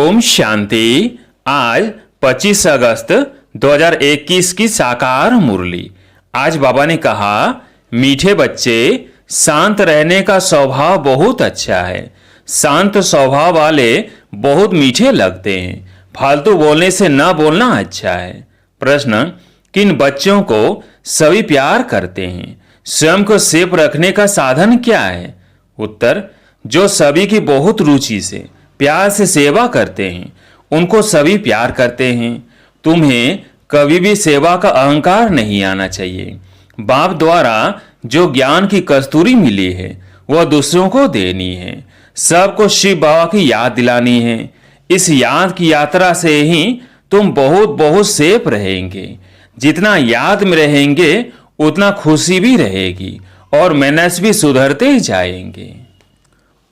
ओम शांति। आज 25 अगस्त 2021 की साकार मुरली। आज बाबा ने कहा, मीठे बच्चे, शांत रहने का स्वभाव बहुत अच्छा है। शांत स्वभाव वाले बहुत मीठे लगते हैं। फालतू बोलने से न बोलना अच्छा है। प्रश्न, किन बच्चों को सभी प्यार करते हैं? स्वयं को सेफ रखने का साधन क्या है? उत्तर, जो सभी की बहुत रुचि से प्यार से सेवा करते हैं उनको सभी प्यार करते हैं। तुम्हें कभी भी सेवा का अहंकार नहीं आना चाहिए। बाप द्वारा जो ज्ञान की कस्तूरी मिली है वह दूसरों को देनी है। सबको शिव बाबा की याद दिलानी है। इस याद की यात्रा से ही तुम बहुत बहुत सेफ रहेंगे। जितना याद में रहेंगे उतना खुशी भी रहेगी और मैनर्स भी सुधरते जाएंगे।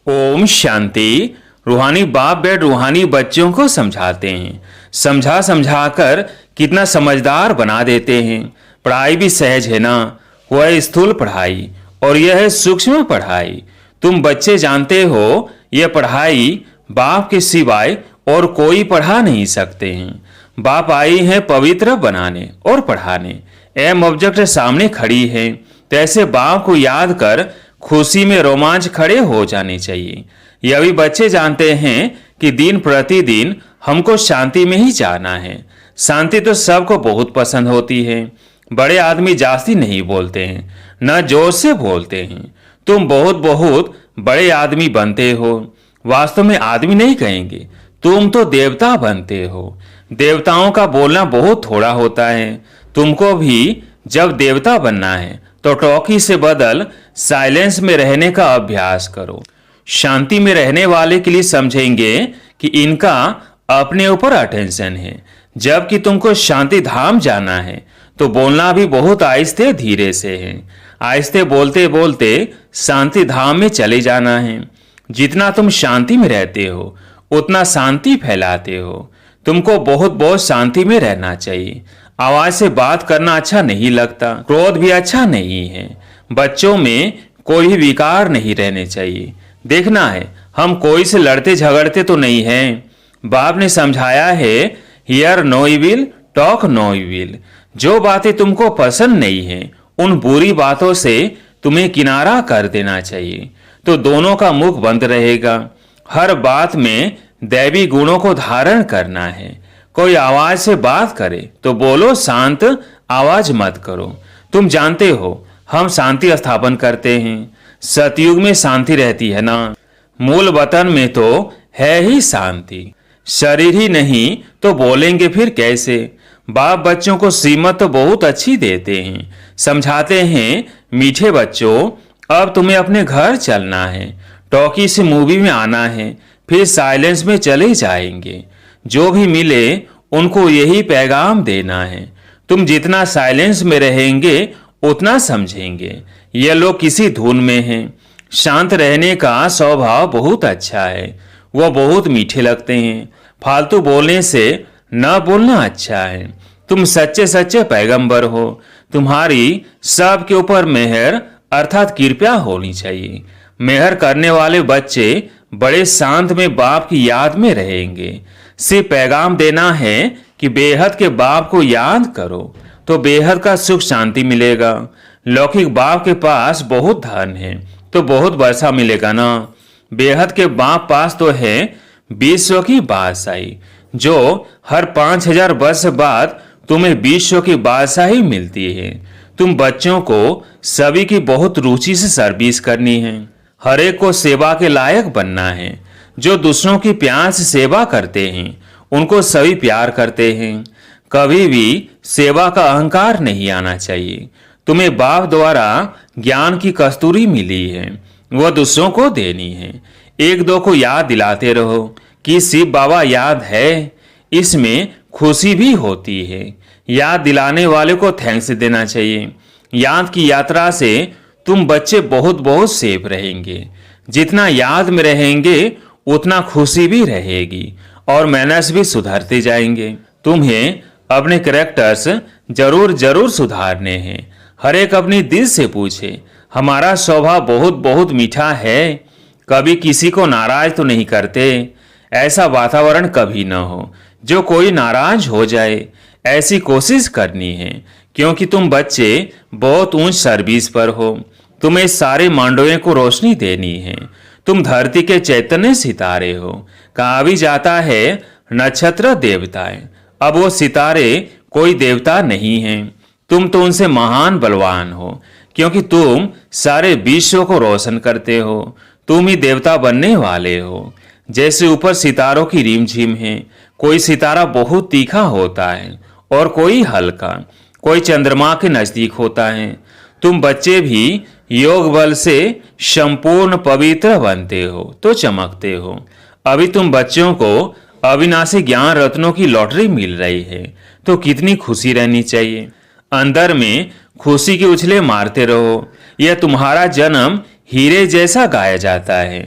ओम शांति। रूहानी बाप बेट रूहानी बच्चों को समझाते हैं। समझा समझा कर कितना समझदार बना देते हैं। पढ़ाई भी सहज है ना, वह है स्थूल पढ़ाई और यह है सूक्ष्म पढ़ाई। तुम बच्चे जानते हो यह पढ़ाई बाप के सिवाय और कोई पढ़ा नहीं सकते हैं। बाप आई है पवित्र बनाने और पढ़ाने। एम ऑब्जेक्ट सामने खड़ी है, तैसे बाप को याद कर खुशी में रोमांच खड़े हो जाने चाहिए। यह भी बच्चे जानते हैं कि दिन प्रतिदिन हमको शांति में ही जाना है। शांति तो सबको बहुत पसंद होती है। बड़े आदमी जास्ती नहीं बोलते हैं, न जोर से बोलते हैं। तुम बहुत बहुत बड़े आदमी बनते हो। वास्तव में आदमी नहीं कहेंगे, तुम तो देवता बनते हो। देवताओं का बोलना बहुत थोड़ा होता है। तुमको भी जब देवता बनना है तो टॉकी से बदल साइलेंस में रहने का अभ्यास करो। शांति में रहने वाले के लिए समझेंगे कि इनका अपने ऊपर अटेंशन है। जबकि तुमको शांति धाम जाना है तो बोलना भी बहुत आहिस्ते धीरे से है। आहिस्ते बोलते बोलते शांति धाम में चले जाना है। जितना तुम शांति में रहते हो उतना शांति फैलाते हो। तुमको बहुत बहुत शांति में रहना चाहिए। आवाज से बात करना अच्छा नहीं लगता, क्रोध भी अच्छा नहीं है। बच्चों में कोई भी विकार नहीं रहने चाहिए। देखना है हम कोई से लड़ते झगड़ते तो नहीं हैं। बाप ने समझाया है, hear no evil, talk no evil. जो बातें तुमको पसंद नहीं है उन बुरी बातों से तुम्हें किनारा कर देना चाहिए, तो दोनों का मुख बंद रहेगा। हर बात में दैवी गुणों को धारण करना है। कोई आवाज से बात करे तो बोलो शांत, आवाज मत करो। तुम जानते हो हम शांति स्थापन करते हैं। सतयुग में शांति रहती है ना। मूल वतन में तो है ही शांति। शरीर ही नहीं तो बोलेंगे फिर कैसे? बाप बच्चों को सीमत तो बहुत अच्छी देते हैं। समझाते हैं, मीठे बच्चों, अब तुम्हें अपने घर चलना है। टॉकी से मूवी में आना है, फिर साइलेंस में चले जाएंगे। जो भी मिले उनको यही पैगाम देना है। तुम जितना साइलेंस में रहेंगे उतना समझेंगे। ये लोग किसी धुन में हैं। शांत रहने का स्वभाव बहुत अच्छा है। वह बहुत मीठे लगते हैं। फालतू बोलने से न बोलना अच्छा है। तुम सच्चे सच्चे पैगंबर हो। तुम्हारी सबके ऊपर मेहर अर्थात कृपा होनी चाहिए। मेहर करने वाले बच्चे बड़े शांत में बाप की याद में रहेंगे। सिर्फ पैगाम देना है कि बेहद के बाप को याद करो तो बेहद का सुख शांति मिलेगा। लौकिक बाप के पास बहुत धन है तो बहुत वर्षा मिलेगा ना। बेहद के बाप पास तो है विश्व की बादशाही, जो हर 5000 वर्ष बाद तुम्हें विश्व की बादशाही मिलती है। तुम बच्चों को सभी की बहुत रुचि से सर्विस करनी है। हर एक को सेवा के लायक बनना है। जो दूसरों की प्यार से सेवा करते हैं उनको सभी प्यार करते हैं। कभी भी सेवा का अहंकार नहीं आना चाहिए। तुम्हें बाप द्वारा ज्ञान की कस्तूरी मिली है, वह दूसरों को देनी है। एक दो को याद दिलाते रहो कि शिव बाबा याद है। इसमें खुशी भी होती है। याद दिलाने वाले को थैंक्स देना चाहिए। याद की यात्रा से तुम बच्चे बहुत बहुत सेफ रहेंगे। जितना याद में रहेंगे उतना खुशी भी रहेगी और मैनर्स भी सुधरते जाएंगे। तुम्हें अपने कैरेक्टर्स जरूर जरूर सुधारने हैं। हर एक अपनी दिल से पूछे, हमारा स्वभाव बहुत बहुत मीठा है, कभी किसी को नाराज तो नहीं करते। ऐसा वातावरण कभी न हो जो कोई नाराज हो जाए। ऐसी कोशिश करनी है, क्योंकि तुम बच्चे बहुत ऊंच सर्विस पर हो। तुम्हें सारे मांडों को रोशनी देनी है। तुम धरती के चैतन्य सितारे हो। कहा भी जाता है नक्षत्र देवताएं, अब वो सितारे कोई देवता नहीं हैं। तुम तो उनसे महान बलवान हो, क्योंकि तुम सारे विश्व को रोशन करते हो। तुम ही देवता बनने वाले हो। जैसे ऊपर सितारों की रिमझिम है, कोई सितारा बहुत तीखा होता है और कोई हल्का, कोई चंद्रमा के नजदीक होता है। तुम बच्चे भी योग बल से संपूर्ण पवित्र बनते हो तो चमकते हो। अभी तुम बच्चों को अविनाशी ज्ञान रत्नों की लॉटरी मिल रही है, तो कितनी खुशी रहनी चाहिए। अंदर में खुशी की उछले मारते रहो। यह तुम्हारा जन्म हीरे जैसा गाया जाता है।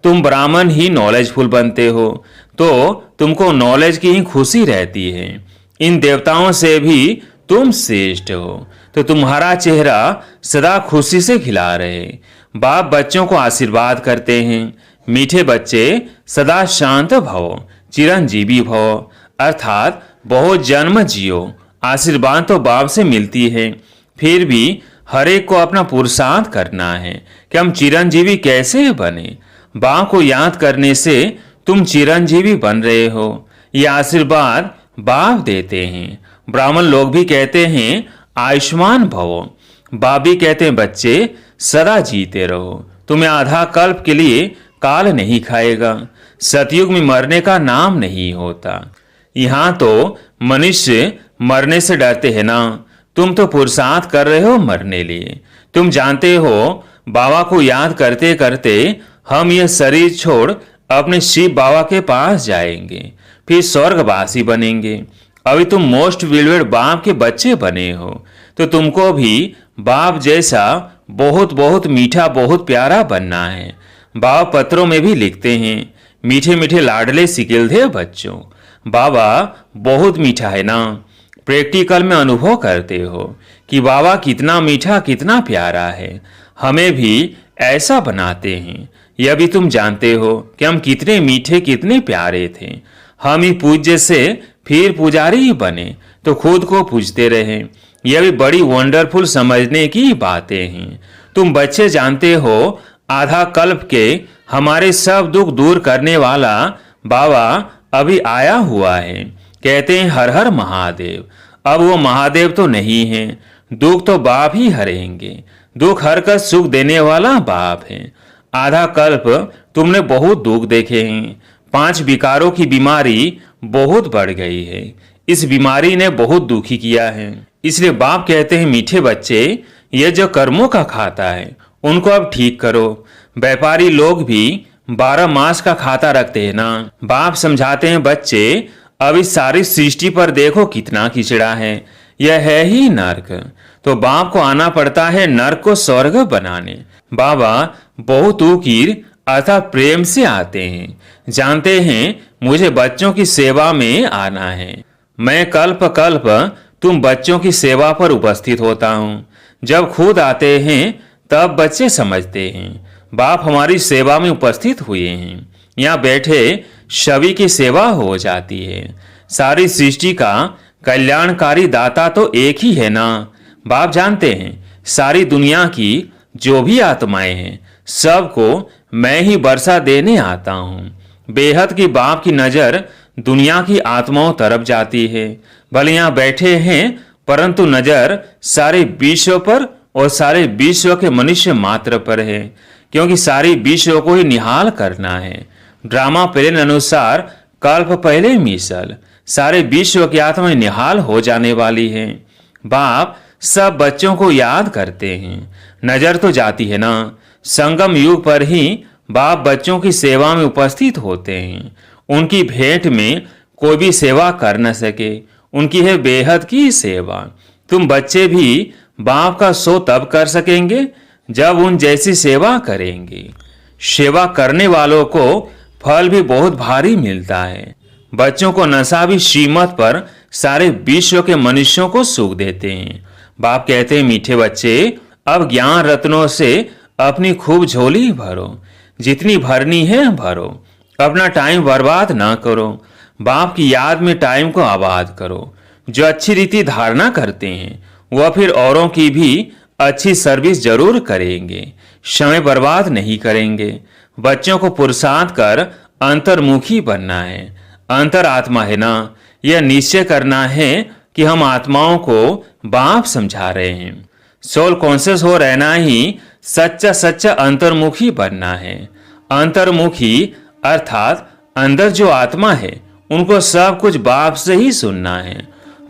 तुम ब्राह्मण ही नॉलेजफुल बनते हो, तो तुमको नॉलेज की ही खुशी रहती है। इन देवताओं से भी तुम श्रेष्ठ हो, तो तुम्हारा चेहरा सदा खुशी से खिला रहे। बाप बच्चों को आशीर्वाद करते हैं, मीठे बच्चे सदा शांत भव, चिरंजीवी भव, अर्थात बहुत जन्म जियो। आशीर्वाद तो बाप से मिलती है, फिर भी हर एक को अपना पुरुषार्थ करना है कि हम चिरंजीवी कैसे बने। बाप को याद करने से तुम चिरंजीवी बन रहे हो। ये आशीर्वाद बाप देते हैं। ब्राह्मण लोग भी कहते हैं आयुष्मान भवो। बाप भी कहते हैं बच्चे सदा जीते रहो। तुम्हें आधा कल्प के लिए काल नहीं खाएगा। सतयुग में मरने का नाम नहीं होता। यहाँ तो मनुष्य मरने से डरते हैं ना। तुम तो पुरुषार्थ कर रहे हो मरने लिए। तुम जानते हो बाबा को याद करते करते हम ये शरीर छोड़ अपने शिव बाबा के पास जाएंगे, फिर स्वर्गवासी बनेंगे। अभी तुम मोस्ट विलवेड बाप के बच्चे बने हो, तो तुमको भी बाप जैसा बहुत बहुत मीठा बहुत प्यारा बनना है। बाबा पत्रों में भी लिखते हैं, मीठे मीठे लाडले सिकिलधे बच्चों। बाबा बहुत मीठा है ना। प्रैक्टिकल में अनुभव करते हो कि बाबा कितना मीठा कितना प्यारा है। हमें भी ऐसा बनाते हैं। यह भी तुम जानते हो कि हम कितने मीठे कितने प्यारे थे। हम ही पूज्य से फिर पुजारी ही बने तो खुद को पूजते रहे। यह भी बड़ी वंडरफुल समझने की बातें हैं। तुम बच्चे जानते हो आधा कल्प के हमारे सब दुख दूर करने वाला बाबा अभी आया हुआ है। कहते हैं हर हर महादेव। अब वो महादेव तो नहीं है, दुख तो बाप ही हरेंगे। दुख हर कर सुख देने वाला बाप है। आधा कल्प तुमने बहुत दुख देखे हैं। 5 विकारों की बीमारी बहुत बढ़ गई है। इस बीमारी ने बहुत दुखी किया है। इसलिए बाप कहते हैं मीठे बच्चे, ये जो कर्मों का खाता है उनको अब ठीक करो। व्यापारी लोग भी 12 मास का खाता रखते हैं ना। बाप समझाते हैं बच्चे अब इस सारी सृष्टि पर देखो कितना कीचड़ा है। यह है ही नर्क, तो बाप को आना पड़ता है नर्क को स्वर्ग बनाने। बाबा बहुत उकीर अर्थात प्रेम से आते हैं। जानते हैं मुझे बच्चों की सेवा में आना है। मैं कल्प कल्प तुम बच्चों की सेवा पर उपस्थित होता हूँ। जब खुद आते हैं तब बच्चे समझते हैं बाप हमारी सेवा में उपस्थित हुए हैं। यहाँ बैठे सभी की सेवा हो जाती है। सारी सृष्टि का कल्याणकारी दाता तो एक ही है ना। बाप जानते हैं सारी दुनिया की जो भी आत्माएं हैं सबको मैं ही वर्षा देने आता हूँ। बेहद की बाप की नजर दुनिया की आत्माओं तरफ जाती है। भले यहाँ बैठे हैं परंतु नजर सारे विश्व पर और सारे विश्व के मनुष्य मात्र पर है, क्योंकि सारी विश्व को ही निहाल करना है। ड्रामा प्लेन अनुसार कल्प पहले मिसल सारे विश्व की आत्मा निहाल हो जाने वाली है। बाप सब बच्चों को याद करते हैं। नजर तो जाती है ना। संगम युग पर ही बाप बच्चों की सेवा में उपस्थित होते हैं। उनकी भेंट में कोई भी सेवा कर न सके। उनकी है बेहद की सेवा। तुम बच्चे भी बाप का सो तब कर सकेंगे जब उन जैसी सेवा करेंगे। सेवा करने वालों को फल भी बहुत भारी मिलता है। बच्चों को नशा भी श्रीमत पर सारे विश्व के मनुष्यों को सुख देते हैं। बाप कहते हैं मीठे बच्चे अब ज्ञान रत्नों से अपनी खूब झोली भरो। जितनी भरनी है भरो। अपना टाइम बर्बाद ना करो, बाप की याद में टाइम को आबाद करो। जो अच्छी रीति धारणा करते हैं वह फिर औरों की भी अच्छी सर्विस जरूर करेंगे, समय बर्बाद नहीं करेंगे। बच्चों को पुरुषार्थ कर अंतर्मुखी बनना है। अंतर आत्मा है ना, यह निश्चय करना है कि हम आत्माओं को बाप समझा रहे हैं। सोल कॉन्शियस हो रहना ही सच्चा सच्चा अंतर्मुखी बनना है। अंतर्मुखी अर्थात अंदर जो आत्मा है उनको सब कुछ बाप से ही सुनना है।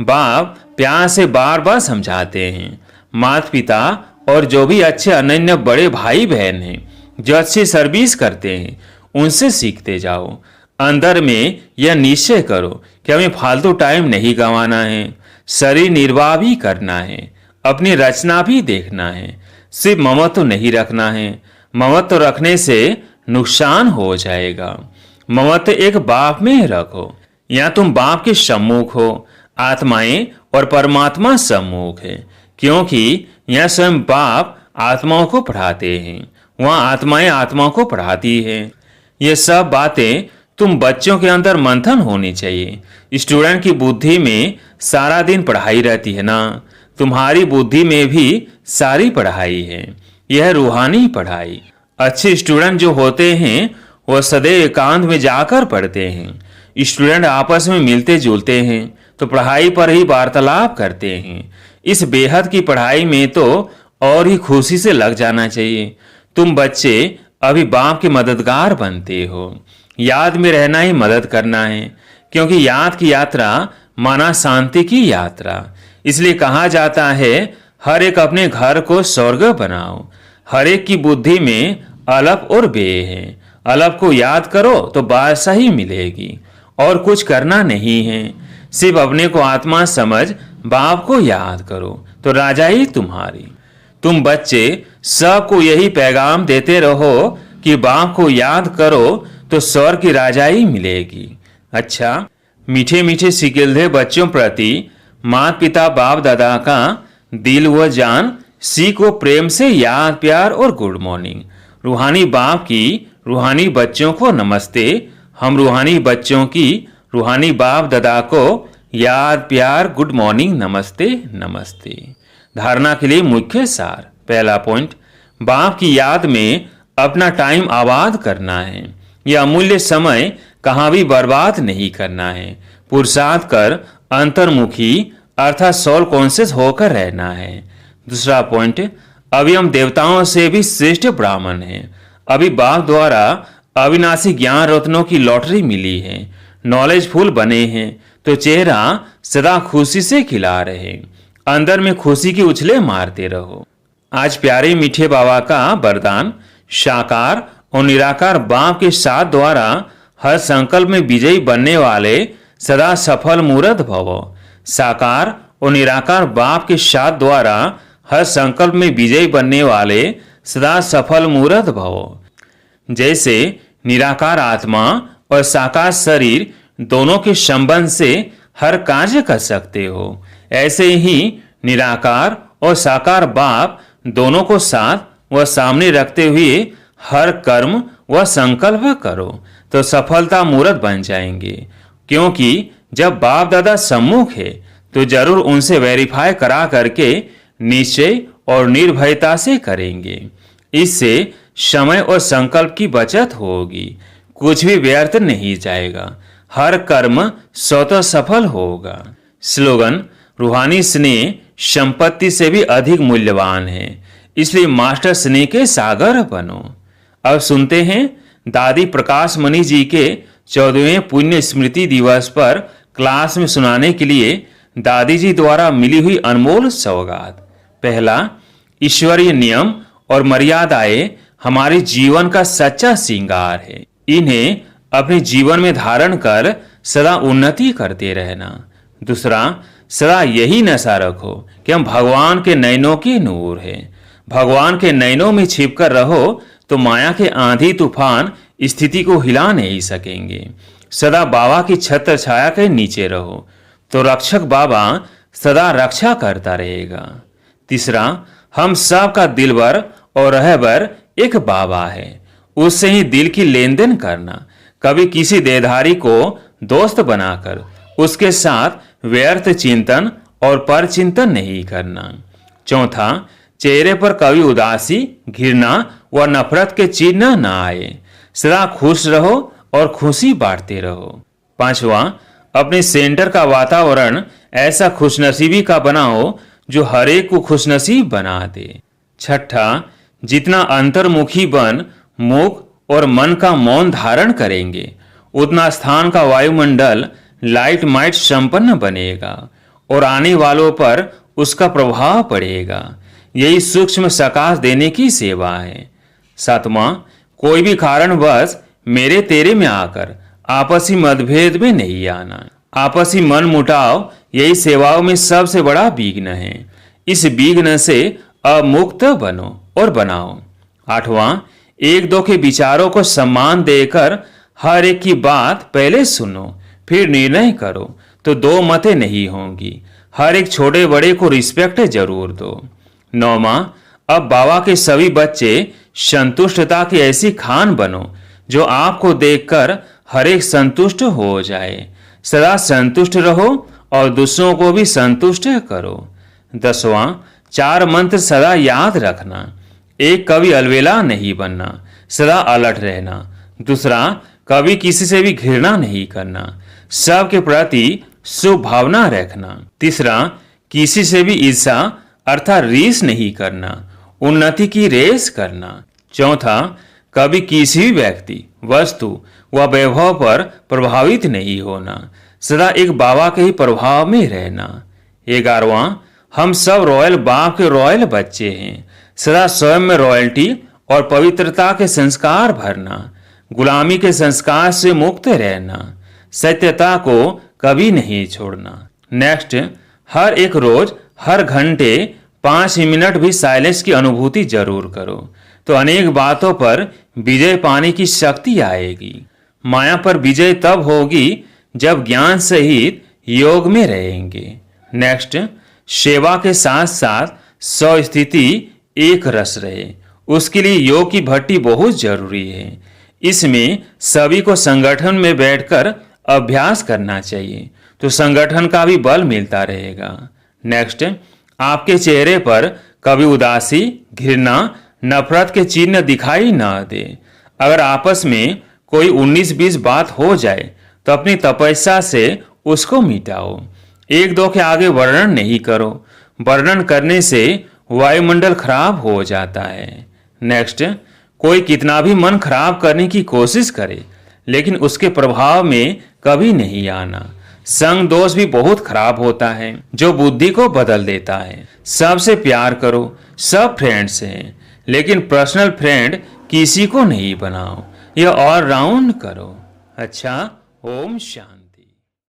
बाप प्यार से बार बार समझाते हैं। माता पिता और जो भी अच्छे अनन्य बड़े भाई बहन हैं जो अच्छी सर्विस करते हैं उनसे सीखते जाओ। अंदर में यह निश्चय करो कि हमें फालतू टाइम नहीं गंवाना है, शरीर निर्वाह भी करना है, अपनी रचना भी देखना है। सिर्फ ममत्व नहीं रखना है, ममत्व रखने से नुकसान हो जाएगा। ममत्व एक बाप में रखो। या तुम बाप के सम्मुख हो, आत्माएं और परमात्मा सम्मुख है, क्योंकि यह स्वयं बाप आत्माओं को पढ़ाते हैं, वहां आत्माएं आत्माओं को पढ़ाती है। ये सब बातें तुम बच्चों के अंदर मंथन होनी चाहिए। स्टूडेंट की बुद्धि में सारा दिन पढ़ाई रहती है ना, तुम्हारी बुद्धि में भी सारी पढ़ाई है। यह रूहानी पढ़ाई। अच्छे स्टूडेंट जो होते हैं वह सदैव एकांत में जाकर पढ़ते हैं। स्टूडेंट आपस में मिलते जुलते हैं तो पढ़ाई पर ही वार्तालाप करते हैं। इस बेहद की पढ़ाई में तो और ही खुशी से लग जाना चाहिए। तुम बच्चे अभी बाप के मददगार बनते हो। याद में रहना ही मदद करना है, क्योंकि याद की यात्रा माना शांति की यात्रा। इसलिए कहा जाता है हर एक अपने घर को स्वर्ग बनाओ। हर एक की बुद्धि में अलप और बे है। अलप को याद करो तो बादशाही मिलेगी और कुछ करना नहीं है। सिर्फ अपने को आत्मा समझ बाप को याद करो तो राजाई तुम्हारी। तुम बच्चे सबको यही पैगाम देते रहो कि बाप को याद करो तो स्वर्ग की राजाई मिलेगी। अच्छा, मीठे मीठे सिकिलधे बच्चों प्रति माता पिता बाप दादा का दिल व जान सीख व प्रेम से याद प्यार और गुड मॉर्निंग। रूहानी बाप की रूहानी बच्चों को नमस्ते। हम रूहानी बच्चों की रूहानी बाप दादा को याद प्यार गुड मॉर्निंग नमस्ते नमस्ते। धारणा के लिए मुख्य सार। पहला पॉइंट, बाप की याद में अपना टाइम आबाद करना है। यह अमूल्य समय कहाँ भी बर्बाद नहीं करना है। पुरुषार्थ कर अंतर्मुखी अर्थात सोल कॉन्शियस होकर रहना है। दूसरा पॉइंट, अभी हम देवताओं से भी श्रेष्ठ ब्राह्मण हैं। अभी बाप द्वारा अविनाशी ज्ञान रत्नों की लॉटरी मिली है। नॉलेजफुल बने हैं तो चेहरा सदा खुशी से खिला रहे। अंदर में खुशी की उछले मारते रहो। आज प्यारे मीठे बाबा का वरदान, साकार और निराकार बाप के साथ द्वारा हर संकल्प में विजयी बनने वाले सदा सफल मूर्त भव। साकार और निराकार बाप के साथ द्वारा हर संकल्प में विजयी बनने वाले सदा सफल मूर्त भव। जैसे निराकार आत्मा और साकार शरीर दोनों के संबंध से हर कार्य कर सकते हो, ऐसे ही निराकार और साकार बाप दोनों को साथ व सामने रखते हुए हर कर्म व संकल्प करो तो सफलता मूर्त बन जाएंगे। क्योंकि जब बाप दादा सम्मुख है तो जरूर उनसे वेरीफाई करा करके निश्चय और निर्भयता से करेंगे। इससे समय और संकल्प की बचत होगी, कुछ भी व्यर्थ नहीं जाएगा, हर कर्म स्वतः सफल होगा। स्लोगन, रूहानी स्नेह संपत्ति से भी अधिक मूल्यवान है, इसलिए मास्टर स्नेह के सागर बनो। अब सुनते हैं दादी प्रकाश मणि जी के 14वें पुण्य स्मृति दिवस पर क्लास में सुनाने के लिए दादी जी द्वारा मिली हुई अनमोल सौगात। पहला, ईश्वरीय नियम और मर्यादाएं हमारे जीवन का सच्चा श्रृंगार है। इन्हें अपने जीवन में धारण कर सदा उन्नति करते रहना। दूसरा, सदा यही नशा रखो कि हम भगवान के नयनों के नूर हैं। भगवान के नयनों में छिपकर रहो तो माया के आंधी तूफान स्थिति को हिला नहीं सकेंगे। सदा बाबा की छत्र छाया के नीचे रहो तो रक्षक बाबा सदा रक्षा करता रहेगा। तीसरा, हम सब का दिलबर और रहबर एक बाबा है, उससे ही दिल की लेन देन करना। कभी किसी देहधारी को दोस्त बनाकर उसके साथ व्यर्थ चिंतन और पर चिंतन नहीं करना। चौथा, चेहरे पर कभी उदासी, घृणा व नफरत के चिन्ह न आए। सदा खुश रहो और खुशी बांटते रहो। पांचवा, अपने सेंटर का वातावरण ऐसा खुशनसीबी का बनाओ जो हर एक को खुशनसीब बना दे। छठा, जितना अंतर्मुखी बन मुख और मन का मौन धारण करेंगे उतना स्थान का वायुमंडल लाइट माइट संपन्न बनेगा और आने वालों पर उसका प्रभाव पड़ेगा। यही सूक्ष्म सकाश देने की सेवा है। सातवां, कोई भी कारणवश मेरे तेरे में आकर आपसी मतभेद में नहीं आना। आपसी मन मुटाव यही सेवाओं में सबसे बड़ा विघ्न है। इस विघ्न से अमुक्त बनो और बनाओ। आठवां, एक दो के विचारों को सम्मान देकर हर एक की बात पहले सुनो फिर निर्णय करो तो दो मतें नहीं होंगी। हर एक छोटे बड़े को रिस्पेक्ट जरूर दो। नौवां, अब बाबा के सभी बच्चे संतुष्टता की ऐसी खान बनो जो आपको देखकर हर एक संतुष्ट हो जाए। सदा संतुष्ट रहो और दूसरों को भी संतुष्ट करो। 10वां, 4 मंत्र सदा याद रखना। एक, कभी अलवेला नहीं बनना, सदा अलर्ट रहना। दूसरा, कभी किसी से भी घृणा नहीं करना, सबके प्रति शुभ भावना रखना। तीसरा, किसी से भी ईर्ष्या अर्थात रीस नहीं करना, उन्नति की रेस करना। चौथा, कभी किसी भी व्यक्ति, वस्तु व वैभव पर प्रभावित नहीं होना, सदा एक बाबा के ही प्रभाव में रहना। 11वां, हम सब रॉयल बाप के रॉयल बच्चे हैं, सदा स्वयं में रॉयल्टी और पवित्रता के संस्कार भरना, गुलामी के संस्कार से मुक्त रहना, सत्यता को कभी नहीं छोड़ना। नेक्स्ट, हर एक रोज हर घंटे 5 मिनट भी साइलेंस की अनुभूति जरूर करो तो अनेक बातों पर विजय पाने की शक्ति आएगी। माया पर विजय तब होगी जब ज्ञान सहित योग में रहेंगे। नेक्स्ट, सेवा के साथ साथ स्व स्थिति एक रस रहे उसके लिए योग की भट्टी बहुत जरूरी है। इसमें सभी को संगठन में बैठकर अभ्यास करना चाहिए तो संगठन का भी बल मिलता रहेगा। नेक्स्ट, आपके चेहरे पर कभी उदासी, घृणा, नफरत के चिन्ह दिखाई न दे। अगर आपस में कोई 19-20 बात हो जाए तो अपनी तपस्या से उसको मिटाओ। एक दो के आगे वर्णन नहीं करो, वर्णन करने से वायुमंडल खराब हो जाता है। नेक्स्ट, कोई कितना भी मन खराब करने की कोशिश करे लेकिन उसके प्रभाव में कभी नहीं आना। संग दोष भी बहुत खराब होता है जो बुद्धि को बदल देता है। सबसे प्यार करो, सब फ्रेंड्स हैं, लेकिन पर्सनल फ्रेंड किसी को नहीं बनाओ। यह ऑल राउंड करो। अच्छा, ओम शांति।